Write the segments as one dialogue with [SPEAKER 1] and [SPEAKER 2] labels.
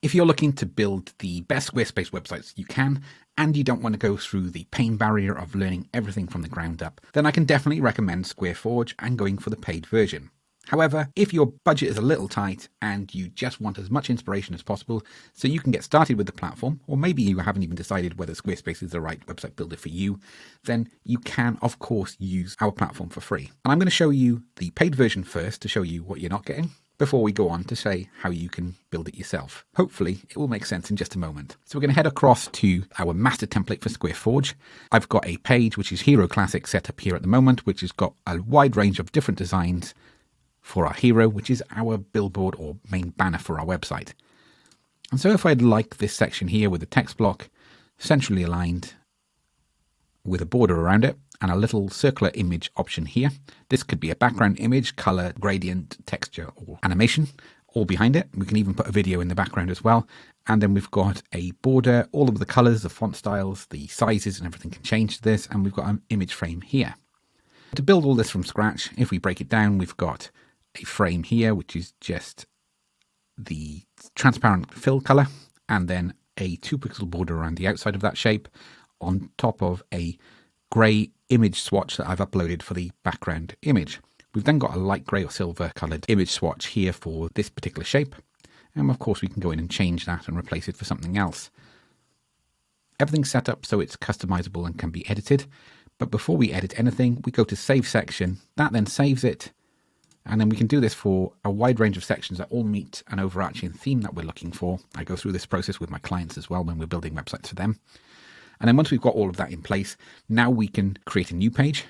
[SPEAKER 1] If you're looking to build the best Squarespace websites you can, and you don't want to go through the pain barrier of learning everything from the ground up, then I can definitely recommend SquareForge and going for the paid version. However, if your budget is a little tight and you just want as much inspiration as possible so you can get started with the platform, or maybe you haven't even decided whether Squarespace is the right website builder for you, then you can, of course, use our platform for free. And I'm going to show you the paid version first to show you what you're not getting, before we go on to say how you can build it yourself. Hopefully it will make sense in just a moment. So we're going to head across to our master template for SquareForge. I've got a page which is Hero Classic set up here at the moment, which has got a wide range of different designs for our hero, which is our billboard or main banner for our website. And so if I'd like this section here with the text block centrally aligned with a border around it, and a little circular image option here. This could be a background image, color, gradient, texture, or animation, all behind it. We can even put a video in the background as well. And then we've got a border, all of the colors, the font styles, the sizes, and everything can change to this. And we've got an image frame here. To build all this from scratch, if we break it down, we've got a frame here, which is just the transparent fill color, and then a 2-pixel border around the outside of that shape, on top of a grey image swatch that I've uploaded for the background image. We've then got a light grey or silver coloured image swatch here for this particular shape. And of course we can go in and change that and replace it for something else. Everything's set up so it's customizable and can be edited. But before we edit anything, we go to Save Section. That then saves it. And then we can do this for a wide range of sections that all meet an overarching theme that we're looking for. I go through this process with my clients as well when we're building websites for them. And then once we've got all of that in place, now we can create a new page.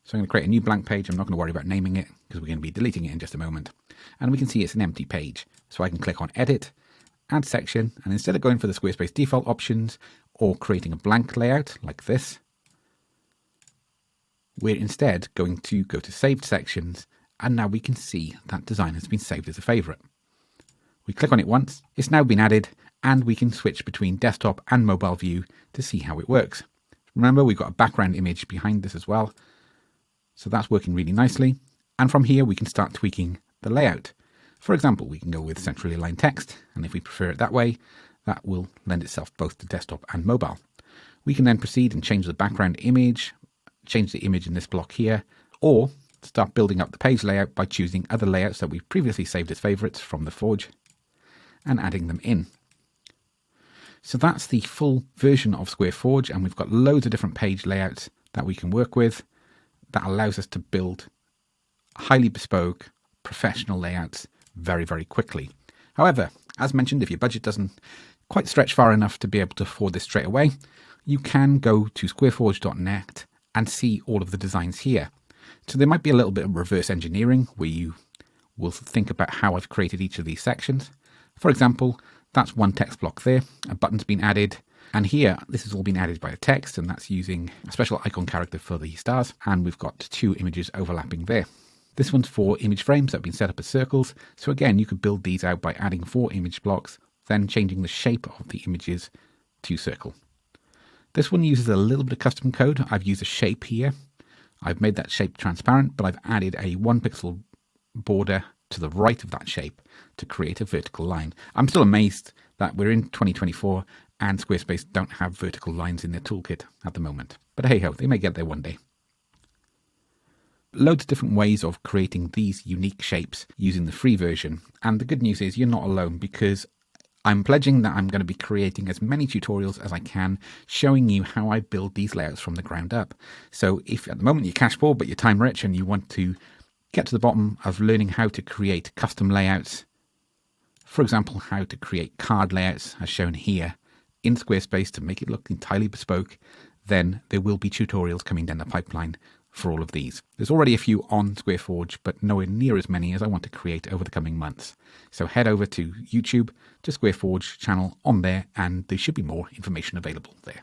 [SPEAKER 1] So I'm going to create a new blank page. I'm not going to worry about naming it because we're going to be deleting it in just a moment. And we can see it's an empty page. So I can click on Edit, Add Section, and instead of going for the Squarespace default options or creating a blank layout like this, we're instead going to go to Saved Sections, and now we can see that design has been saved as a favorite. We click on it once, it's now been added, and we can switch between desktop and mobile view to see how it works. Remember, we've got a background image behind this as well. So that's working really nicely. And from here, we can start tweaking the layout. For example, we can go with centrally aligned text. And if we prefer it that way, that will lend itself both to desktop and mobile. We can then proceed and change the background image, change the image in this block here, or start building up the page layout by choosing other layouts that we've previously saved as favorites from the Forge and adding them in. So that's the full version of SquareForge, and we've got loads of different page layouts that we can work with that allows us to build highly bespoke, professional layouts very, very quickly. However, as mentioned, if your budget doesn't quite stretch far enough to be able to afford this straight away, you can go to squareforge.net and see all of the designs here. So there might be a little bit of reverse engineering where you will think about how I've created each of these sections. For example, that's one text block there, a button's been added, and here this has all been added by a text, and that's using a special icon character for the stars, and we've got 2 images overlapping there. This one's 4 image frames that have been set up as circles, so again you could build these out by adding 4 image blocks, then changing the shape of the images to circle. This one uses a little bit of custom code. I've used a shape here. I've made that shape transparent, but I've added a 1-pixel border to the right of that shape to create a vertical line. I'm still amazed that we're in 2024 and Squarespace don't have vertical lines in their toolkit at the moment. But hey ho, they may get there one day. Loads of different ways of creating these unique shapes using the free version. And the good news is you're not alone, because I'm pledging that I'm going to be creating as many tutorials as I can, showing you how I build these layouts from the ground up. So if at the moment you're cash poor but you're time rich and you want to get to the bottom of learning how to create custom layouts, for example, how to create card layouts as shown here in Squarespace to make it look entirely bespoke, then there will be tutorials coming down the pipeline for all of these. There's already a few on SquareForge, but nowhere near as many as I want to create over the coming months. So head over to YouTube, to SquareForge channel on there, and there should be more information available there.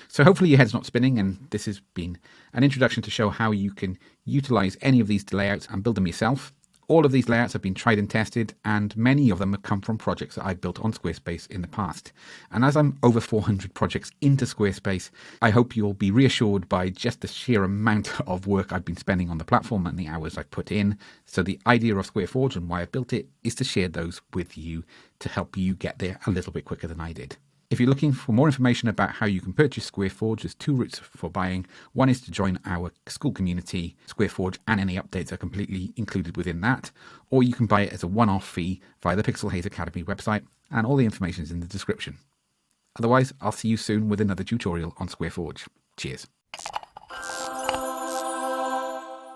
[SPEAKER 1] So hopefully your head's not spinning, and this has been an introduction to show how you can utilize any of these layouts and build them yourself, All of these layouts have been tried and tested, and many of them have come from projects that I've built on Squarespace in the past. And as I'm over 400 projects into Squarespace, I hope you'll be reassured by just the sheer amount of work I've been spending on the platform and the hours I've put in. So the idea of SquareForge and why I built it is to share those with you to help you get there a little bit quicker than I did. If you're looking for more information about how you can purchase SquareForge, there's two routes for buying. One is to join our Skool community. SquareForge and any updates are completely included within that. Or you can buy it as a one-off fee via the Pixelhaze Academy website, and all the information is in the description. Otherwise, I'll see you soon with another tutorial on SquareForge. Cheers.